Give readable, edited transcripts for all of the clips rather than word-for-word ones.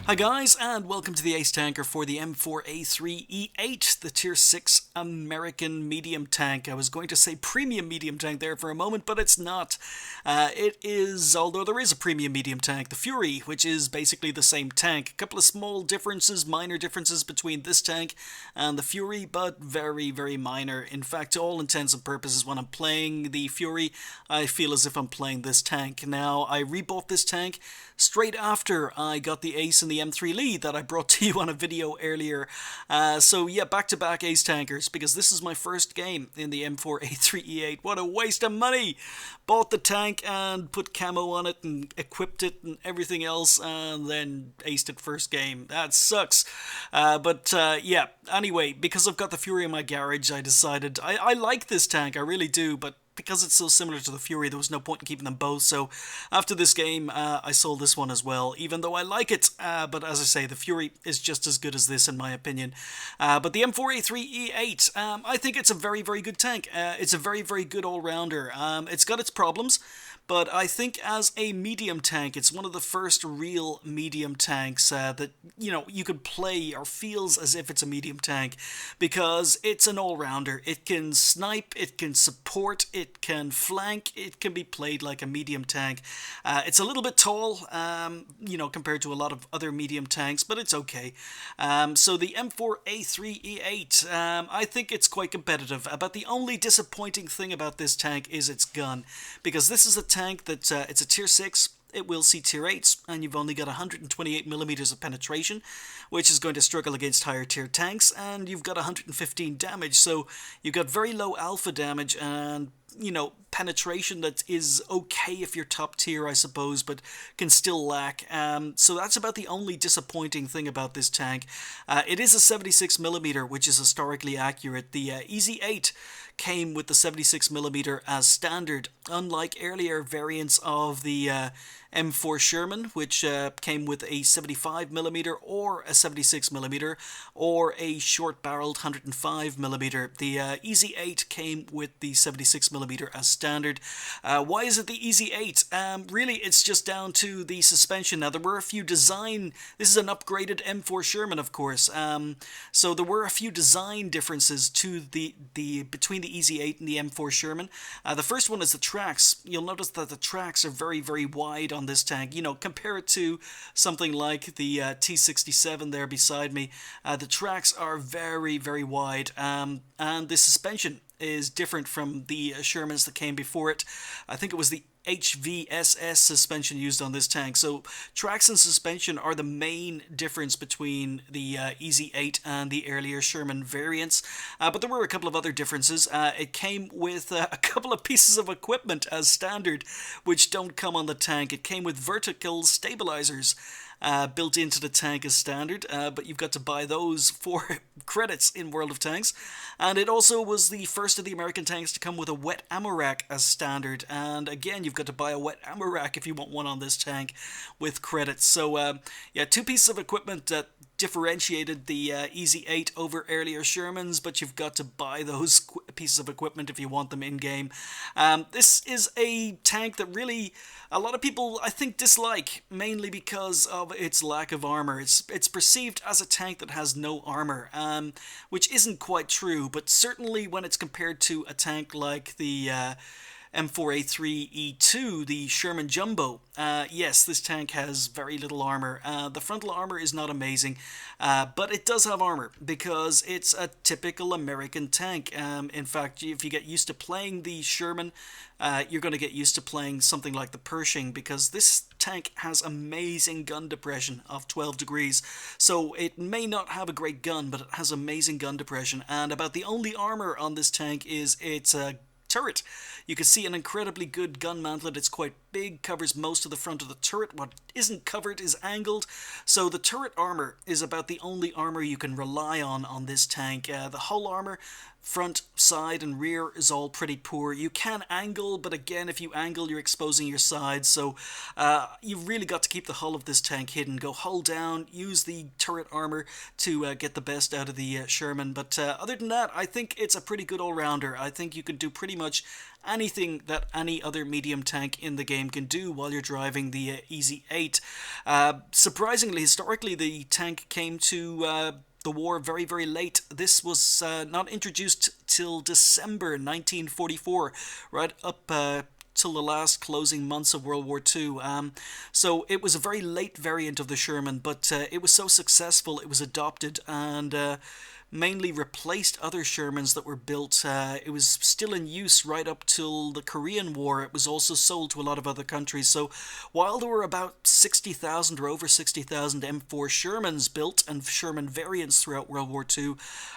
Hi guys, and welcome to the Ace Tanker for the M4A3E8, the Tier 6 American medium tank. I was going to say premium medium tank there for a moment, but it's not. It is, although there is a premium medium tank, the Fury, which is basically the same tank. A couple of small differences, minor differences between this tank and the Fury, but very, very minor. In fact, to all intents and purposes, when I'm playing the Fury, I feel as if I'm playing this tank. Now, I rebought this tank straight after I got the Ace and the M3 that I brought to you on a video earlier. So yeah, back-to-back Ace Tankers, because this is my first game in the M4A3E8. What a waste of money! Bought the tank and put camo on it and equipped it and everything else, and then aced it first game. That sucks. Yeah, anyway, because I've got the Fury in my garage, I decided, I like this tank, I really do, but because it's so similar to the Fury, there was no point in keeping them both. So after this game, I sold this one as well, even though I like it. But as I say, the Fury is just as good as this, in my opinion. But the M4A3E8, I think it's a very, very good tank. It's a very, very good all-rounder. It's got its problems, but I think as a medium tank, it's one of the first real medium tanks that, you know, you could play or feels as if it's a medium tank, because it's an all-rounder. It can snipe, it can support, it can flank, it can be played like a medium tank. It's a little bit tall, you know, compared to a lot of other medium tanks, but it's okay. So the M4A3E8, I think it's quite competitive. But the only disappointing thing about this tank is its gun, because this is a tank that it's a tier 6. It will see tier 8s, and you've only got 128mm of penetration, which is going to struggle against higher tier tanks, and you've got 115 damage, so you've got very low alpha damage and, you know, penetration that is okay if you're top tier, I suppose, but can still lack. So that's about the only disappointing thing about this tank. It is a 76mm, which is historically accurate. The Easy 8 came with the 76mm as standard, unlike earlier variants of the M4 Sherman, which came with a 75mm or a 76mm or a short-barreled 105mm. The Easy 8 came with the 76mm as standard. Why is it the Easy 8? Really, it's just down to the suspension. Now, there were a few design... This is an upgraded M4 Sherman, of course. So there were a few design differences to between the Easy 8 and the M4 Sherman. The first one is the tracks. You'll notice that the tracks are very, very wide on this tank. You know, compare it to something like the T67 there beside me. The tracks are very, very wide, and the suspension is different from the Shermans that came before it. I think it was the HVSS suspension used on this tank. So tracks and suspension are the main difference between the Easy 8 and the earlier Sherman variants. But there were a couple of other differences. It came with a couple of pieces of equipment as standard, which don't come on the tank. It came with vertical stabilizers built into the tank as standard, but you've got to buy those for credits in World of Tanks. And it also was the first of the American tanks to come with a wet ammo rack as standard, and again, you've got to buy a wet ammo rack if you want one on this tank with credits. So yeah, two pieces of equipment that differentiated the Easy 8 over earlier Shermans, but you've got to buy those pieces of equipment if you want them in-game. This is a tank that really a lot of people, I think, dislike, mainly because of its lack of armor. It's perceived as a tank that has no armor, which isn't quite true, but certainly when it's compared to a tank like the M4A3E2, the Sherman Jumbo. Yes, this tank has very little armor. The frontal armor is not amazing, but it does have armor because it's a typical American tank. In fact, if you get used to playing the Sherman, you're going to get used to playing something like the Pershing, because this tank has amazing gun depression of 12 degrees. So it may not have a great gun, but it has amazing gun depression. And about the only armor on this tank is its turret. You can see an incredibly good gun mantlet. It's quite big, covers most of the front of the turret. What isn't covered is angled. So the turret armor is about the only armor you can rely on this tank. The hull armor, front, side, and rear is all pretty poor. You can angle, but again, if you angle, you're exposing your sides, so you've really got to keep the hull of this tank hidden. Go hull down, use the turret armor to get the best out of the Sherman, but other than that, I think it's a pretty good all-rounder. I think you can do pretty much anything that any other medium tank in the game can do while you're driving the Easy 8. Surprisingly, historically, the tank came to the war very, very late. This was not introduced till December 1944, right up till the last closing months of World War II. So it was a very late variant of the Sherman, but it was so successful it was adopted and mainly replaced other Shermans that were built. It was still in use right up till the Korean War. It was also sold to a lot of other countries. So while there were about 60,000 or over 60,000 M4 Shermans built and Sherman variants throughout World War II,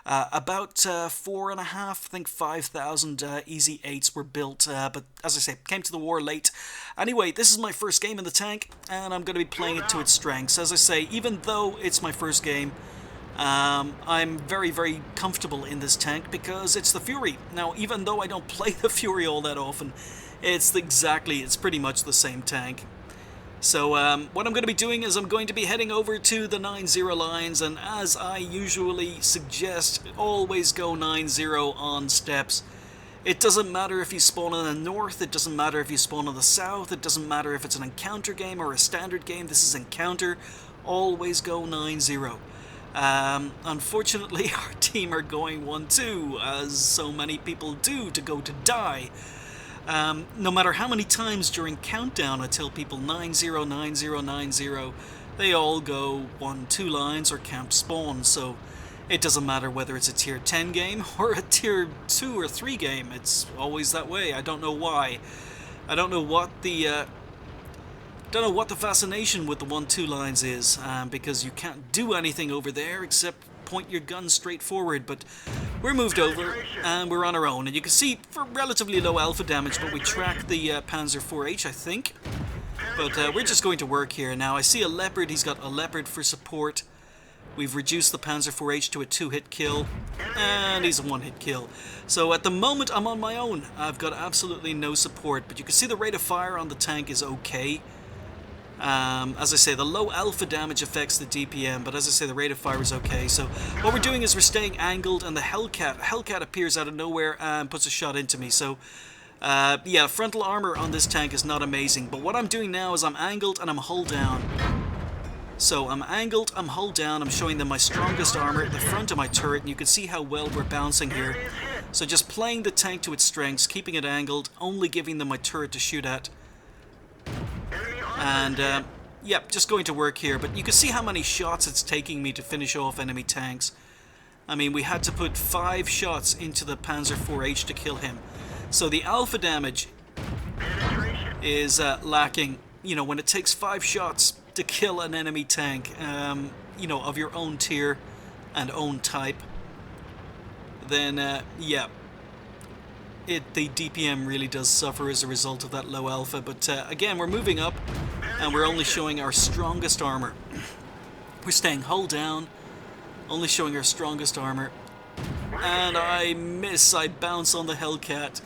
about 4,500, I think 5,000 Easy 8s were built. But as I say, came to the war late. Anyway, this is my first game in the tank, and I'm going to be playing it to its strengths. As I say, even though it's my first game, I'm very, very comfortable in this tank because it's the Fury. Now, even though I don't play the Fury all that often, it's pretty much the same tank. So what I'm going to be doing is I'm going to be heading over to the 9-0 lines, and as I usually suggest, always go 9-0 on steps. It doesn't matter if you spawn in the north, it doesn't matter if you spawn in the south, it doesn't matter if it's an encounter game or a standard game. This is encounter. Always go 9-0. Unfortunately, our team are going 1-2, as so many people do, to go to die. No matter how many times during countdown I tell people 9-0, 9-0, 9-0, they all go 1-2 lines or camp spawn, so it doesn't matter whether it's a tier 10 game or a tier 2 or 3 game, it's always that way. I don't know why. I don't know what the fascination with the 1-2 lines is, because you can't do anything over there except point your gun straight forward, but we're moved over and we're on our own, and you can see for relatively low alpha damage, but we track the Panzer IV-H, I think, but we're just going to work here. Now I see a Leopard, he's got a Leopard for support. We've reduced the Panzer IV-H to a 2-hit kill, and he's a 1-hit kill. So at the moment I'm on my own, I've got absolutely no support, but you can see the rate of fire on the tank is okay. As I say, the low alpha damage affects the DPM, but as I say, the rate of fire is okay. So what we're doing is we're staying angled, and the Hellcat appears out of nowhere and puts a shot into me. So yeah, frontal armor on this tank is not amazing, but what I'm doing now is I'm angled and I'm hull down. So I'm angled, I'm hull down, I'm showing them my strongest armor at the front of my turret, and you can see how well we're bouncing here. So just playing the tank to its strengths, keeping it angled, only giving them my turret to shoot at. And, yeah, just going to work here, but you can see how many shots it's taking me to finish off enemy tanks. I mean, we had to put 5 shots into the Panzer IV-H to kill him. So the alpha damage is lacking. You know, when it takes 5 shots to kill an enemy tank, you know, of your own tier and own type, then, yeah. The DPM really does suffer as a result of that low alpha, but again, we're moving up, and we're only showing our strongest armor. We're staying hull down, only showing our strongest armor, and I miss, I bounce on the Hellcat.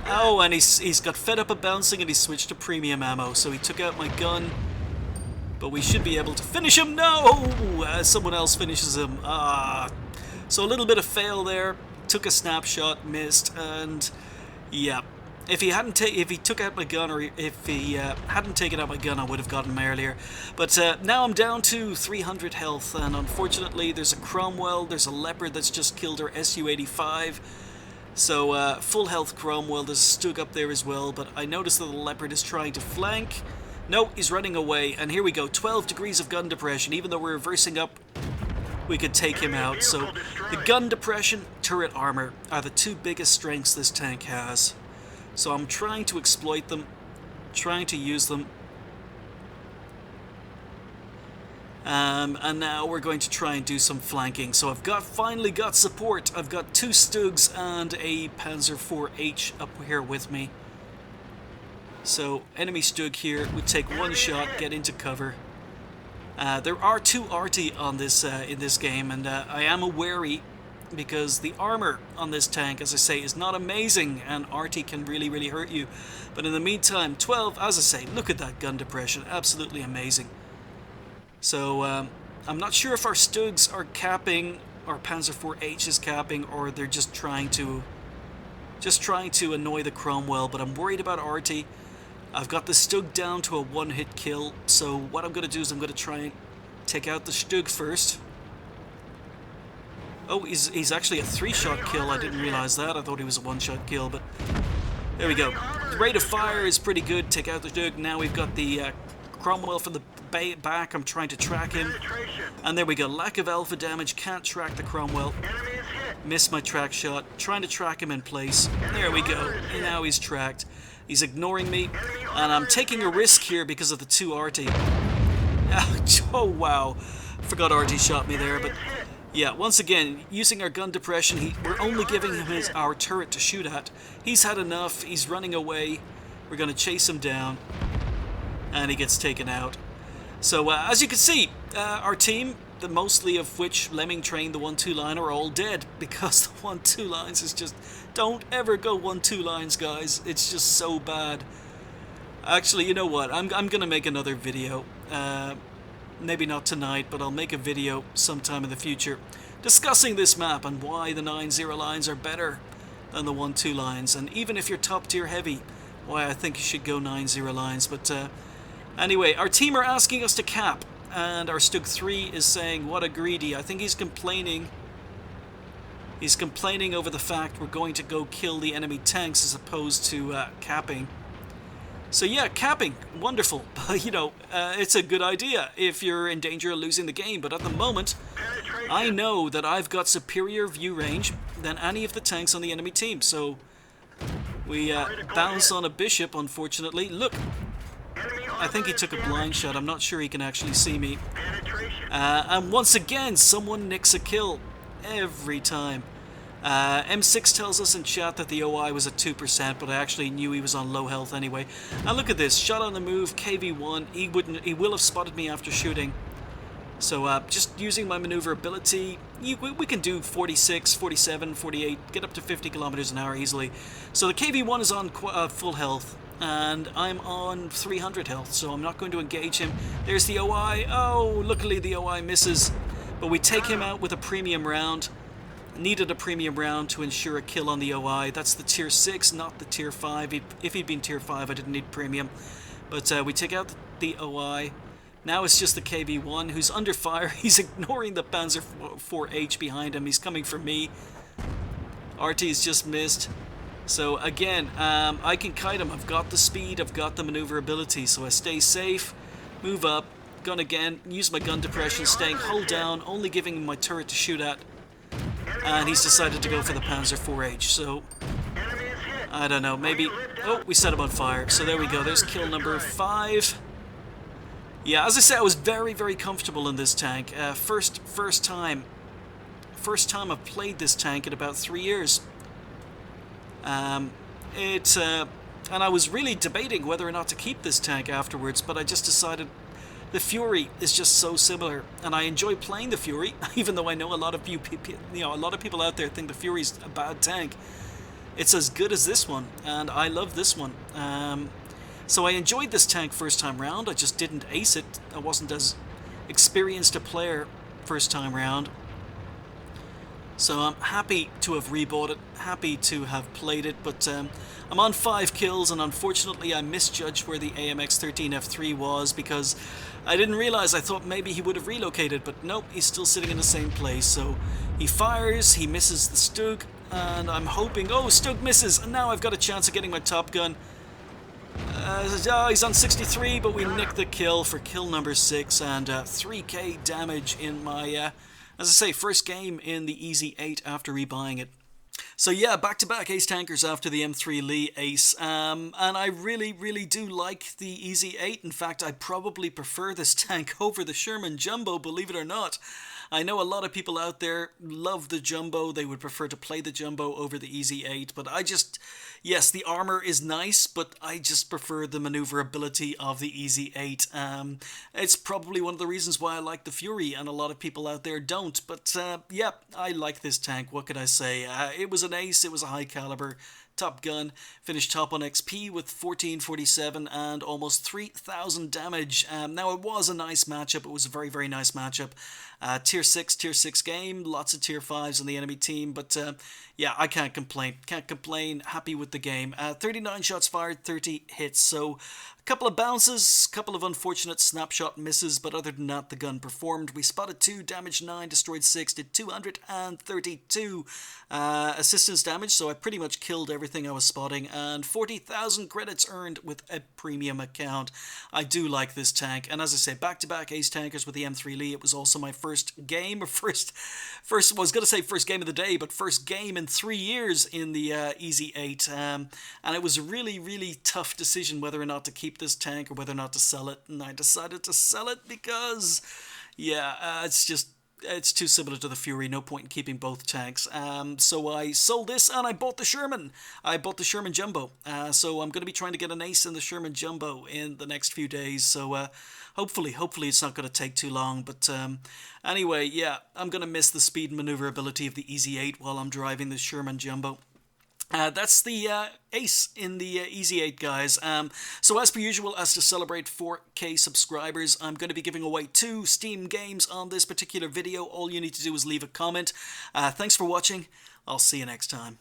Oh, and he's got fed up of bouncing, and he switched to premium ammo, so he took out my gun, but we should be able to finish him. No! Someone else finishes him. So a little bit of fail there. Took a snapshot, missed, and yeah, if he took out my gun, or if he hadn't taken out my gun, I would have gotten him earlier. But now I'm down to 300 health, and unfortunately there's a Cromwell, there's a Leopard that's just killed our Su-85, so full health Cromwell. There's a Stug up there as well, but I noticed that the Leopard is trying to flank. No, he's running away, and here we go, 12 degrees of gun depression. Even though we're reversing up, we could take him out. So the gun depression, turret armor are the 2 biggest strengths this tank has. So I'm trying to exploit them, trying to use them. And now we're going to try and do some flanking. So I've finally got support. I've got 2 Stugs and a Panzer IV-H up here with me. So enemy Stug here would take 1 shot, get into cover. There are 2 arty on this in this game, and I am a wary, because the armor on this tank, as I say, is not amazing, and arty can really, really hurt you. But in the meantime, 12, as I say, look at that gun depression, absolutely amazing. So I'm not sure if our Stugs are capping, or Panzer IV-H is capping, or they're just trying to annoy the Cromwell, but I'm worried about arty. I've got the Stug down to a one-hit kill, so what I'm going to do is I'm going to try and take out the Stug first. Oh, he's actually a 3-shot kill. I didn't realize that. I thought he was a 1-shot kill, but there we go. The rate of fire is pretty good. Take out the Stug. Now we've got the Cromwell from the back. I'm trying to track him. And there we go. Lack of alpha damage. Can't track the Cromwell. Missed my track shot. Trying to track him in place. There we go. And now he's tracked. He's ignoring me. And I'm taking a risk here because of the 2 arty. Oh, wow. Forgot arty shot me there, but yeah, once again, using our gun depression, we're only giving him our turret to shoot at. He's had enough. He's running away. We're going to chase him down. And he gets taken out. So, as you can see, our team, the mostly of which Lemming trained the 1-2 line, are all dead. Because the 1-2 lines is just... Don't ever go 1-2 lines, guys. It's just so bad. Actually, you know what? I'm going to make another video. Maybe not tonight, but I'll make a video sometime in the future discussing this map and why the 9-0 lines are better than the 1-2 lines. And even if you're top tier heavy, why I think you should go 9-0 lines. But anyway, our team are asking us to cap, and our Stug 3 is saying, what a greedy. I think he's complaining. He's complaining over the fact we're going to go kill the enemy tanks as opposed to capping. So yeah, capping, wonderful. You know, it's a good idea if you're in danger of losing the game. But at the moment, I know that I've got superior view range than any of the tanks on the enemy team. So we bounce on a bishop, unfortunately. Look, I think he took a blind shot. I'm not sure he can actually see me. And once again, someone nicks a kill every time. M6 tells us in chat that the OI was at 2%, but I actually knew he was on low health anyway. Now look at this, shot on the move, KV1. He will have spotted me after shooting. So just using my maneuverability, we can do 46, 47, 48, get up to 50 kilometers an hour easily. So the KV1 is on full health, and I'm on 300 health, so I'm not going to engage him. There's the OI. Oh, luckily the OI misses, but we take him out with a premium round. Needed a premium round to ensure a kill on the OI. That's the tier 6, not the tier 5. If he'd been tier 5, I didn't need premium. But we take out the OI. Now it's just the KV1 who's under fire. He's ignoring the Panzer IV-H behind him. He's coming for me. RT's just missed. So again, I can kite him. I've got the speed, I've got the maneuverability. So I stay safe, move up, gun again, use my gun depression, staying hold down, only giving him my turret to shoot at. And he's decided to go for the Panzer IV-H, so I don't know, maybe... Oh, we set him on fire. So there we go, there's kill number 5. Yeah, as I said, I was very, very comfortable in this tank. First time I've played this tank in about 3 years. And I was really debating whether or not to keep this tank afterwards, but I just decided the Fury is just so similar, and I enjoy playing the Fury, even though I know a lot of people out there think the Fury's a bad tank. It's as good as this one, and I love this one. So I enjoyed this tank first time round. I just didn't ace it. I wasn't as experienced a player first time round. So I'm happy to have rebought it, happy to have played it, but I'm on 5 kills, and unfortunately I misjudged where the AMX-13F3 was because I didn't realize. I thought maybe he would have relocated, but nope, he's still sitting in the same place. So he fires, he misses the Stug, and I'm hoping... Oh, Stug misses, and now I've got a chance of getting my Top Gun. He's on 63, but we nicked the kill for kill number 6, and 3k damage in my... as I say, first game in the Easy 8 after rebuying it. So yeah, back-to-back Ace Tankers after the M3 Lee Ace, and I really, really do like the Easy 8. In fact, I probably prefer this tank over the Sherman Jumbo, believe it or not. I know a lot of people out there love the Jumbo. They would prefer to play the Jumbo over the Easy 8, but yes, the armor is nice, but I just prefer the maneuverability of the Easy 8. It's probably one of the reasons why I like the Fury, and a lot of people out there don't, but yeah, I like this tank. What could I say? It was an ace, it was a high caliber Top Gun, finished top on XP with 1447 and almost 3000 damage. Now, it was a nice matchup. It was a very, very nice matchup. Tier 6 game, lots of Tier 5s on the enemy team, but yeah, I can't complain. Can't complain. Happy with the game. 39 shots fired, 30 hits, so a couple of bounces, couple of unfortunate snapshot misses, but other than that, the gun performed. We spotted 2, damaged 9, destroyed 6, did 232 assistance damage, so I pretty much killed everything I was spotting, and 40,000 credits earned with a premium account. I do like this tank, and as I say, back-to-back Ace Tankers with the M3 It was also my first game, or first, I was going to say first game of the day, but first game in 3 years in the Easy 8, and it was a really, really tough decision whether or not to keep this tank or whether or not to sell it, and I decided to sell it because, yeah, it's too similar to the Fury, no point in keeping both tanks. So I sold this and I bought the Sherman. I bought the Sherman Jumbo. So I'm going to be trying to get an ace in the Sherman Jumbo in the next few days. So hopefully it's not going to take too long. But anyway, yeah, I'm going to miss the speed and maneuverability of the Easy 8 while I'm driving the Sherman Jumbo. That's the ace in the Easy 8, guys. So as per usual, as to celebrate 4K subscribers, I'm going to be giving away 2 Steam games on this particular video. All you need to do is leave a comment. Thanks for watching. I'll see you next time.